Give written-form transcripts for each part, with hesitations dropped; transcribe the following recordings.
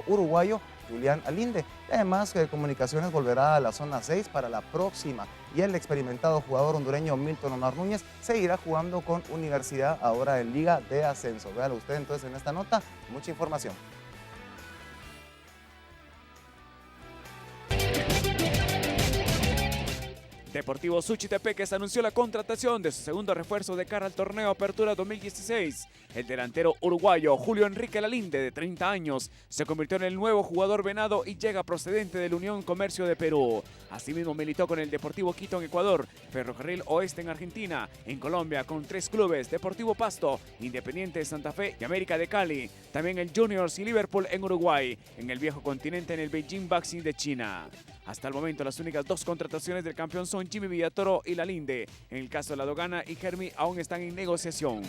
uruguayo Julián Alinde. Y además, Comunicaciones volverá a la zona 6 para la próxima. Y el experimentado jugador hondureño Milton Omar Núñez seguirá jugando con Universidad, ahora en Liga de Ascenso. Véalo usted entonces en esta nota, mucha información. Deportivo Suchitepeques anunció la contratación de su segundo refuerzo de cara al torneo Apertura 2016. El delantero uruguayo Julio Enrique Lalinde, de 30 años, se convirtió en el nuevo jugador venado y llega procedente de la Unión Comercio de Perú. Asimismo militó con el Deportivo Quito en Ecuador, Ferrocarril Oeste en Argentina, en Colombia con 3 clubes, Deportivo Pasto, Independiente de Santa Fe y América de Cali. También el Juniors y Liverpool en Uruguay, en el viejo continente en el Beijing Boxing de China. Hasta el momento las únicas 2 contrataciones del campeón son Jimmy Villatoro y Lalinde. En el caso de la Dogana y Germi aún están en negociación.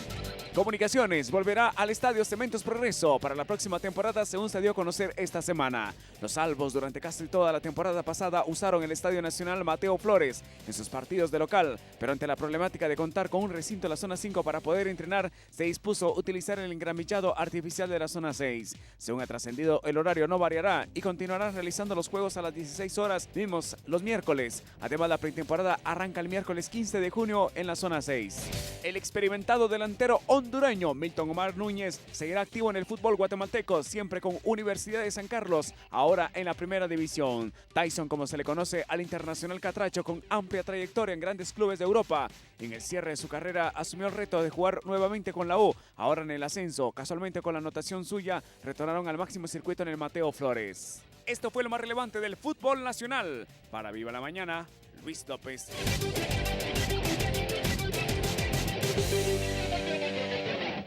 Comunicaciones volverá al Estadio Cementos Progreso para la próxima temporada, según se dio a conocer esta semana. Los albos durante casi toda la temporada pasada usaron el Estadio Nacional Mateo Flores en sus partidos de local, pero ante la problemática de contar con un recinto en la zona 5 para poder entrenar, se dispuso utilizar el engramillado artificial de la zona 6. Según ha trascendido, el horario no variará y continuarán realizando los juegos a las 16 horas mismos los miércoles. Además, la pretemporada arranca el miércoles 15 de junio en la zona 6. El experimentado delantero hondureño Milton Omar Núñez seguirá activo en el fútbol guatemalteco, siempre con Universidad de San Carlos, ahora en la primera división. Tyson, como se le conoce al internacional catracho con amplia trayectoria en grandes clubes de Europa, en el cierre de su carrera asumió el reto de jugar nuevamente con la U, ahora en el ascenso. Casualmente, con la anotación suya, retornaron al máximo circuito en el Mateo Flores. Esto fue lo más relevante del fútbol nacional. Para Viva la Mañana, Luis López.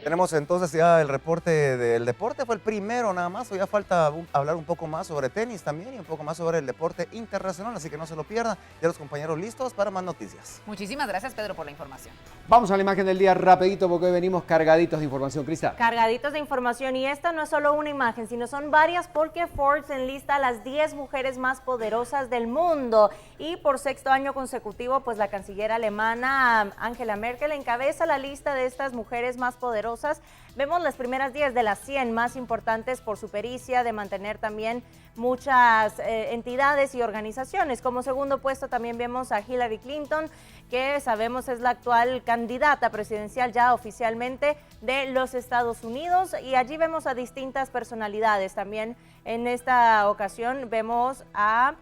Tenemos entonces ya el reporte del deporte, fue el primero nada más, o ya falta hablar un poco más sobre tenis también y un poco más sobre el deporte internacional, así que no se lo pierdan. Ya los compañeros listos para más noticias. Muchísimas gracias, Pedro, por la información. Vamos a la imagen del día rapidito porque hoy venimos cargaditos de información, Crista. Cargaditos de información, y esta no es solo una imagen, sino son varias, porque Forbes enlista a las 10 mujeres más poderosas del mundo, y por 6º año consecutivo, pues la canciller alemana Angela Merkel encabeza la lista de estas mujeres más poderosas. Vemos las primeras 10 de las 100 más importantes por su pericia de mantener también muchas entidades y organizaciones. Como segundo puesto también vemos a Hillary Clinton, que sabemos es la actual candidata presidencial ya oficialmente de los Estados Unidos, y allí vemos a distintas personalidades. También en esta ocasión vemos a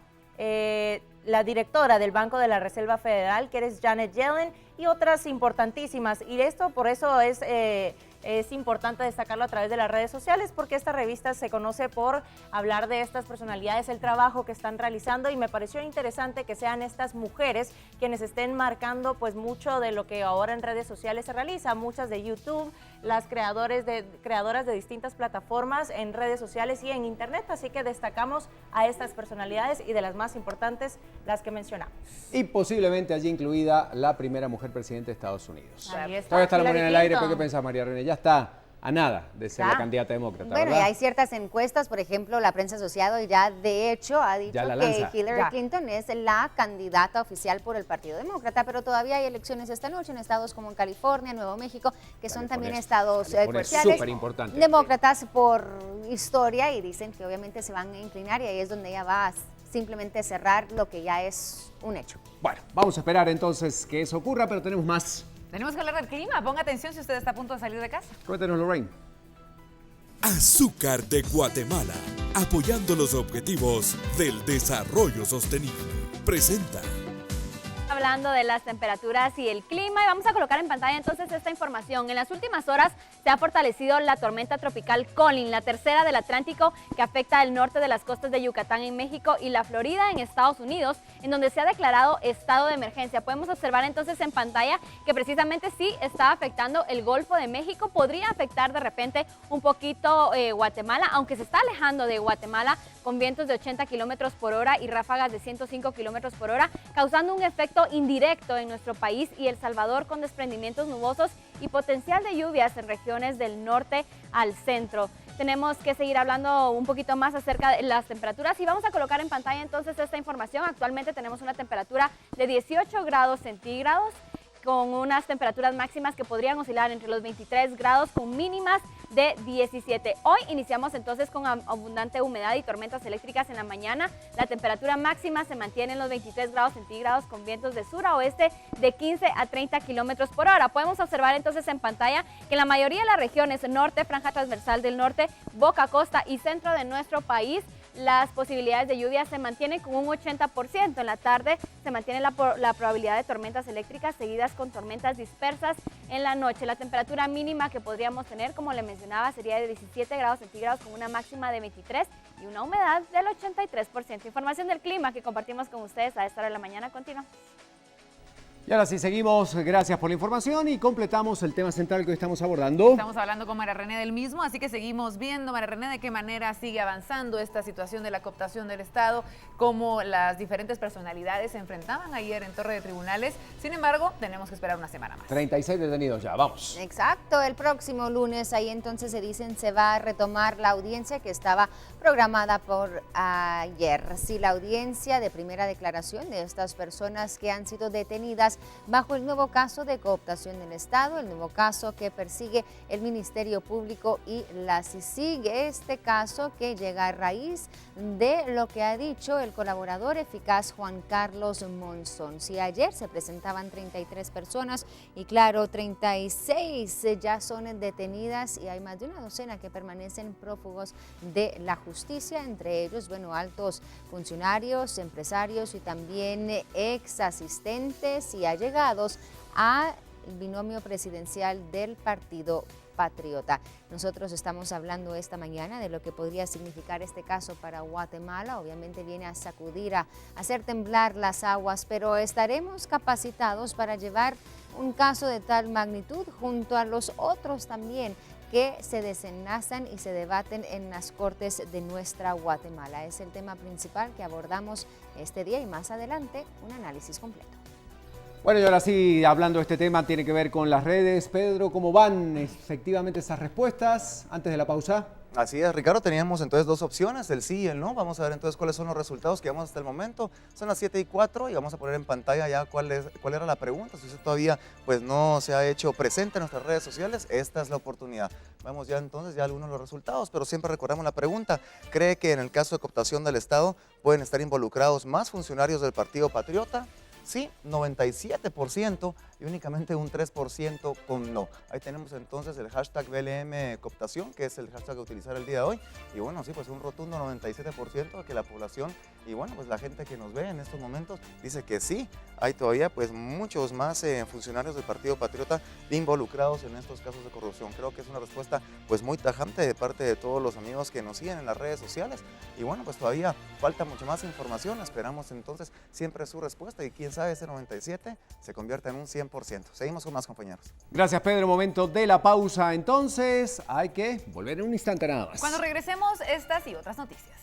la directora del Banco de la Reserva Federal, que es Janet Yellen, y otras importantísimas. Y esto por eso es importante destacarlo a través de las redes sociales, porque esta revista se conoce por hablar de estas personalidades, el trabajo que están realizando, y me pareció interesante que sean estas mujeres quienes estén marcando pues mucho de lo que ahora en redes sociales se realiza, muchas de YouTube, las creadoras de distintas plataformas en redes sociales y en internet, así que destacamos a estas personalidades, y de las más importantes, las que mencionamos. Y posiblemente allí incluida la primera mujer presidenta de Estados Unidos. Ahí está. Todavía está la moneda en el aire, Clinton. ¿pero qué piensa María René? Ya está a nada de ser la candidata demócrata, Bueno, ¿verdad? y hay ciertas encuestas, por ejemplo, la prensa asociada ya de hecho ha dicho que Hillary Clinton es la candidata oficial por el Partido Demócrata, pero todavía hay elecciones esta noche en estados como en California, Nuevo México, que son también estados cruciales, demócratas por historia, y dicen que obviamente se van a inclinar, y ahí es donde ella va a simplemente cerrar lo que ya es un hecho. Bueno, vamos a esperar entonces que eso ocurra, pero tenemos más. Tenemos que hablar del clima. Ponga atención si usted está a punto de salir de casa. Cuéntanos, Lorraine. Azúcar de Guatemala, apoyando los objetivos del desarrollo sostenible. Presenta. Hablando de las temperaturas y el clima, y vamos a colocar en pantalla entonces esta información. En las últimas horas se ha fortalecido la tormenta tropical Colin, la tercera del Atlántico, que afecta el norte de las costas de Yucatán en México y la Florida en Estados Unidos, en donde se ha declarado estado de emergencia. Podemos observar entonces en pantalla que precisamente sí está afectando el Golfo de México, podría afectar de repente un poquito Guatemala, aunque se está alejando de Guatemala con vientos de 80 kilómetros por hora y ráfagas de 105 kilómetros por hora, causando un efecto indirecto en nuestro país y El Salvador, con desprendimientos nubosos y potencial de lluvias en regiones del norte al centro. Tenemos que seguir hablando un poquito más acerca de las temperaturas, y vamos a colocar en pantalla entonces esta información. Actualmente tenemos una temperatura de 18 grados centígrados, con unas temperaturas máximas que podrían oscilar entre los 23 grados con mínimas de 17. Hoy iniciamos entonces con abundante humedad y tormentas eléctricas en la mañana. La temperatura máxima se mantiene en los 23 grados centígrados con vientos de sur a oeste de 15 a 30 kilómetros por hora. Podemos observar entonces en pantalla que en la mayoría de las regiones norte, franja transversal del norte, boca, costa y centro de nuestro país, las posibilidades de lluvia se mantienen con un 80%. En la tarde se mantiene la probabilidad de tormentas eléctricas seguidas con tormentas dispersas en la noche. La temperatura mínima que podríamos tener, como le mencionaba, sería de 17 grados centígrados con una máxima de 23 y una humedad del 83%. Información del clima que compartimos con ustedes a esta hora de la mañana. Continuamos. Y ahora sí, seguimos. Gracias por la información y completamos el tema central que hoy estamos abordando. Estamos hablando con María René del mismo, así que seguimos viendo, María René, de qué manera sigue avanzando esta situación de la cooptación del Estado, cómo las diferentes personalidades se enfrentaban ayer en Torre de Tribunales. Sin embargo, tenemos que esperar una semana más. 36 detenidos ya, vamos. Exacto, el próximo lunes ahí entonces se va a retomar la audiencia que estaba programada por ayer. Sí, la audiencia de primera declaración de estas personas que han sido detenidas bajo el nuevo caso de cooptación del Estado, el nuevo caso que persigue el Ministerio Público y la CICIG. Este caso que llega a raíz de lo que ha dicho el colaborador eficaz Juan Carlos Monzón. Si ayer se presentaban 33 personas y claro, 36 ya son detenidas y hay más de una docena que permanecen prófugos de la justicia, entre ellos, bueno, altos funcionarios, empresarios y también ex asistentes y allegados al binomio presidencial del Partido Patriota. Nosotros estamos hablando esta mañana de lo que podría significar este caso para Guatemala. Obviamente viene a sacudir, a hacer temblar las aguas, pero estaremos capacitados para llevar un caso de tal magnitud junto a los otros también que se desenlazan y se debaten en las cortes de nuestra Guatemala. Es el tema principal que abordamos este día y más adelante un análisis completo. Bueno, y ahora sí, hablando de este tema, tiene que ver con las redes. Pedro, ¿cómo van efectivamente esas respuestas antes de la pausa? Así es, Ricardo, teníamos entonces dos opciones, el sí y el no. Vamos a ver entonces cuáles son los resultados que vamos hasta el momento. Son las 7:04 y vamos a poner en pantalla ya cuál era la pregunta. Si usted todavía pues no se ha hecho presente en nuestras redes sociales, esta es la oportunidad. Vamos ya entonces ya algunos de los resultados, pero siempre recordamos la pregunta. ¿Cree que en el caso de cooptación del Estado pueden estar involucrados más funcionarios del Partido Patriota? Sí, 97% y únicamente un 3% con no. Ahí tenemos entonces el hashtag BLM cooptación, que es el hashtag a utilizar el día de hoy. Y bueno, sí, pues un rotundo 97% de que la población y bueno, pues la gente que nos ve en estos momentos dice que sí. Hay todavía pues muchos más funcionarios del Partido Patriota involucrados en estos casos de corrupción. Creo que es una respuesta pues muy tajante de parte de todos los amigos que nos siguen en las redes sociales. Y bueno, pues todavía falta mucho más información. Esperamos entonces siempre su respuesta y quién sabe ese 97 se convierta en un 100%. Seguimos con más, compañeros. Gracias, Pedro. Momento de la pausa. Entonces, hay que volver en un instante nada más. Cuando regresemos, estas y otras noticias.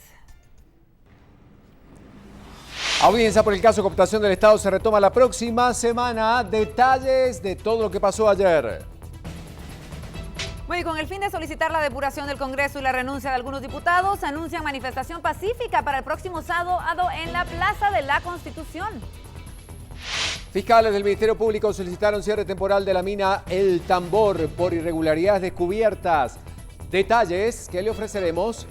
Audiencia por el caso de cooptación del Estado se retoma la próxima semana. Detalles de todo lo que pasó ayer. Bueno, y con el fin de solicitar la depuración del Congreso y la renuncia de algunos diputados, anuncian manifestación pacífica para el próximo sábado en la Plaza de la Constitución. Fiscales del Ministerio Público solicitaron cierre temporal de la mina El Tambor por irregularidades descubiertas. Detalles que le ofreceremos.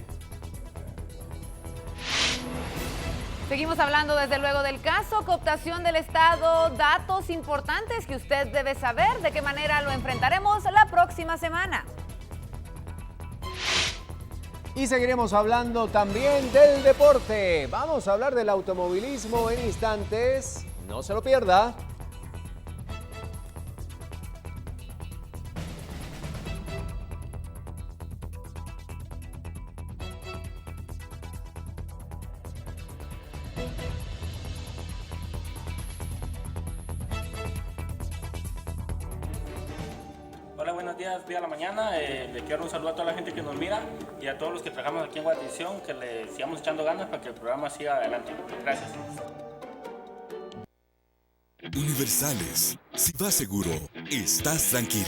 Seguimos hablando desde luego del caso cooptación del Estado, datos importantes que usted debe saber, de qué manera lo enfrentaremos la próxima semana. Y seguiremos hablando también del deporte. Vamos a hablar del automovilismo en instantes. No se lo pierda. Hola, buenos días, día a la mañana. Le quiero un saludo a toda la gente que nos mira y a todos los que trabajamos aquí en Guatevisión, que le sigamos echando ganas para que el programa siga adelante. Gracias. Universales. Si vas seguro, estás tranquilo.